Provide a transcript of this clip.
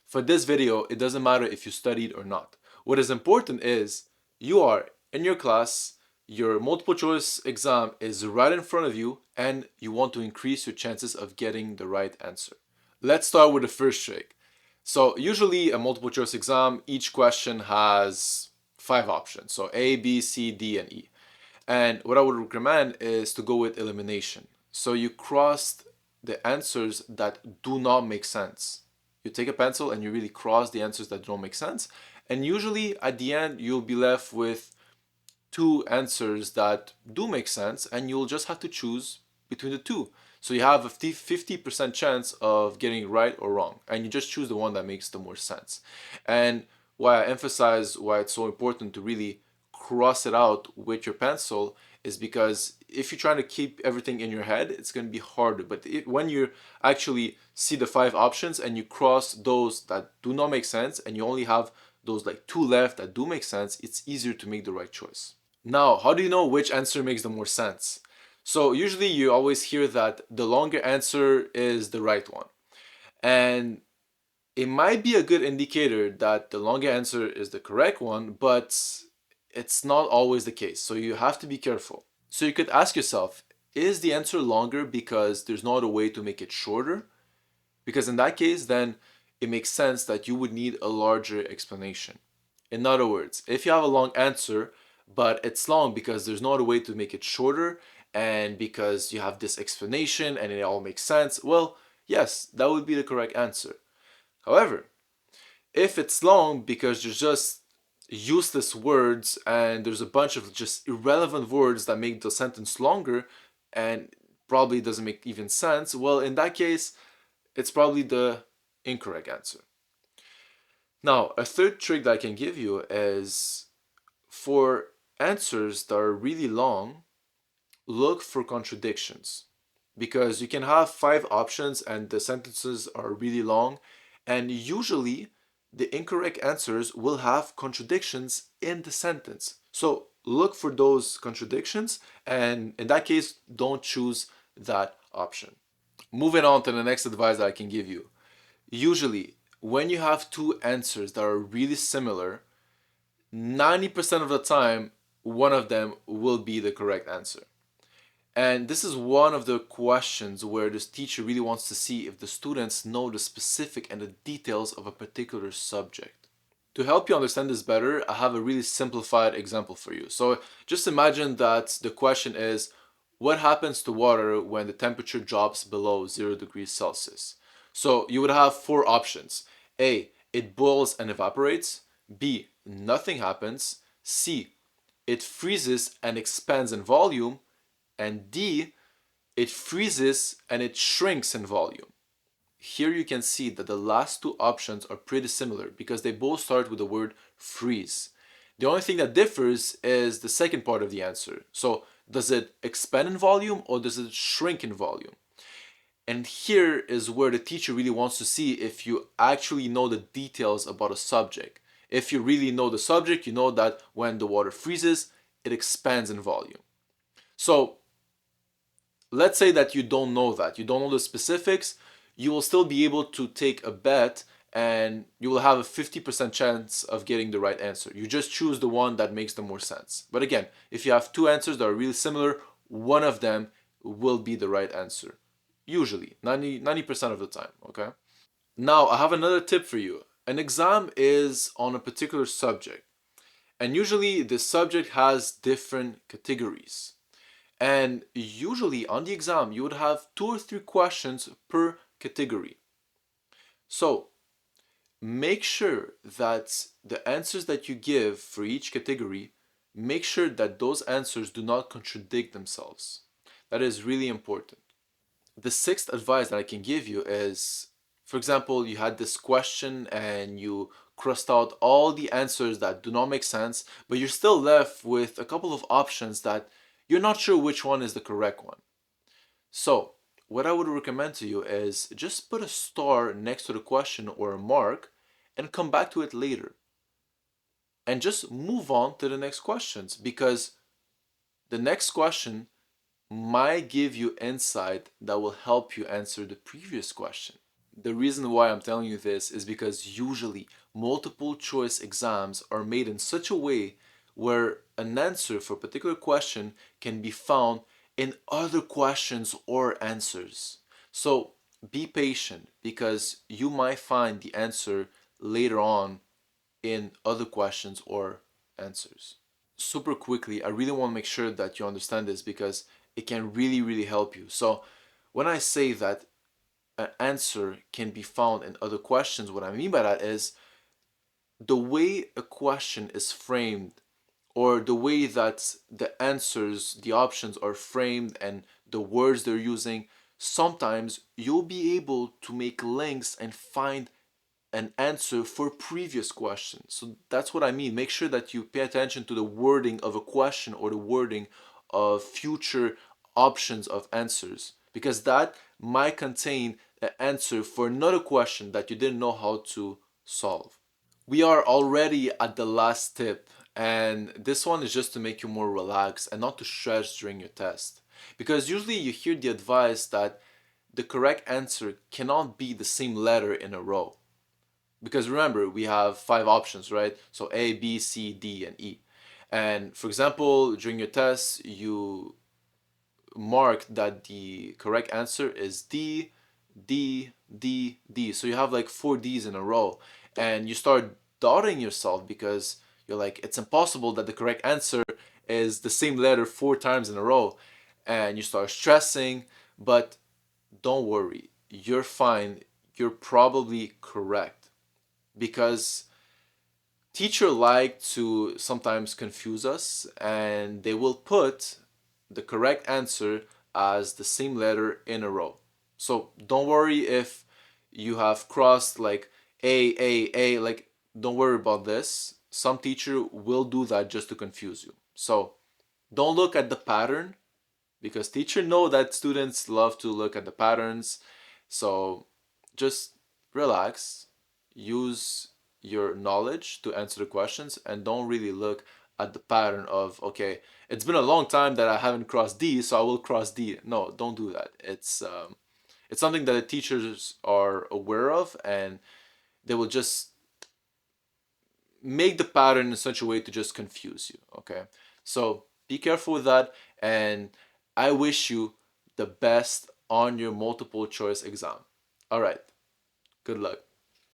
For this video, it doesn't matter if you studied or not. What is important is you are in your class, your multiple choice exam is right in front of you, and you want to increase your chances of getting the right answer. Let's start with the first trick. So usually a multiple choice exam, each question has 5 options. So A, B, C, D, and E. And what I would recommend is to go with elimination. So you cross the answers that do not make sense. You take a pencil and you really cross the answers that don't make sense. And usually at the end, you'll be left with 2 answers that do make sense, and you'll just have to choose between the two. So you have a 50% chance of getting right or wrong, and you just choose the one that makes the more sense. And why I emphasize why it's so important to really cross it out with your pencil is because if you're trying to keep everything in your head, it's going to be harder. But when you actually see the 5 options and you cross those that do not make sense, and you only have those like 2 left that do make sense, it's easier to make the right choice. Now, how do you know which answer makes the more sense? So usually you always hear that the longer answer is the right one. And it might be a good indicator that the longer answer is the correct one, but it's not always the case. So you have to be careful. So you could ask yourself, is the answer longer because there's not a way to make it shorter? Because in that case, then it makes sense that you would need a larger explanation. In other words, if you have a long answer, but it's long because there's not a way to make it shorter and because you have this explanation and it all makes sense, well, yes, that would be the correct answer. However, if it's long because there's just useless words and there's a bunch of just irrelevant words that make the sentence longer and probably doesn't make even sense, well, in that case, it's probably the incorrect answer. Now, a third trick that I can give you is for answers that are really long, look for contradictions because you can have 5 options and the sentences are really long, and usually the incorrect answers will have contradictions in the sentence. So look for those contradictions, and in that case, don't choose that option. Moving on to the next advice that I can give you. Usually, when you have 2 answers that are really similar, 90% of the time, one of them will be the correct answer. And this is one of the questions where this teacher really wants to see if the students know the specific and the details of a particular subject. To help you understand this better, I have a really simplified example for you. So just imagine that the question is, what happens to water when the temperature drops below 0 degrees Celsius? So you would have 4 options. A, it boils and evaporates. B, nothing happens. C, it freezes and expands in volume. And D, it freezes and it shrinks in volume. Here you can see that the last 2 options are pretty similar because they both start with the word freeze. The only thing that differs is the second part of the answer. So does it expand in volume or does it shrink in volume? And here is where the teacher really wants to see if you actually know the details about a subject. If you really know the subject, you know that when the water freezes, it expands in volume. So let's say that you don't know that, you don't know the specifics, you will still be able to take a bet and you will have a 50% chance of getting the right answer. You just choose the one that makes the more sense. But again, if you have 2 answers that are really similar, one of them will be the right answer. Usually, 90% of the time, okay? Now, I have another tip for you. An exam is on a particular subject, and usually the subject has different categories. And usually on the exam, you would have 2 or 3 questions per category. So make sure that the answers that you give for each category, make sure that those answers do not contradict themselves. That is really important. The sixth advice that I can give you is, for example, you had this question and you crossed out all the answers that do not make sense, but you're still left with a couple of options that you're not sure which one is the correct one. So, what I would recommend to you is just put a star next to the question or a mark and come back to it later. And just move on to the next questions because the next question might give you insight that will help you answer the previous question. The reason why I'm telling you this is because usually multiple choice exams are made in such a way where an answer for a particular question can be found in other questions or answers. So be patient because you might find the answer later on in other questions or answers. Super quickly, I really want to make sure that you understand this because it can really, really help you. So when I say that an answer can be found in other questions, what I mean by that is the way a question is framed or the way that the answers, the options are framed and the words they're using, sometimes you'll be able to make links and find an answer for previous questions. So that's what I mean. Make sure that you pay attention to the wording of a question or the wording of future options of answers because that might contain an answer for another question that you didn't know how to solve. We are already at the last tip, and this one is just to make you more relaxed and not to stress during your test. Because usually you hear the advice that the correct answer cannot be the same letter in a row. Because remember, we have five options, right? So A, B, C, D, and E. And for example, during your test, you mark that the correct answer is D, D, D, D. So you have like four D's in a row. And you start doubting yourself because you're like, it's impossible that the correct answer is the same letter four times in a row. And you start stressing, but don't worry, you're fine. You're probably correct because teacher like to sometimes confuse us and they will put the correct answer as the same letter in a row. So don't worry if you have crossed like A, like don't worry about this. Some teacher will do that just to confuse you. So don't look at the pattern because teacher know that students love to look at the patterns. So just relax, use your knowledge to answer the questions and don't really look at the pattern of okay, it's been a long time that I haven't crossed D, so I will cross D. No, don't do that. It's something that the teachers are aware of and they will just make the pattern in such a way to just confuse you. Okay, so be careful with that, and I wish you the best on your multiple choice exam. All right, good luck.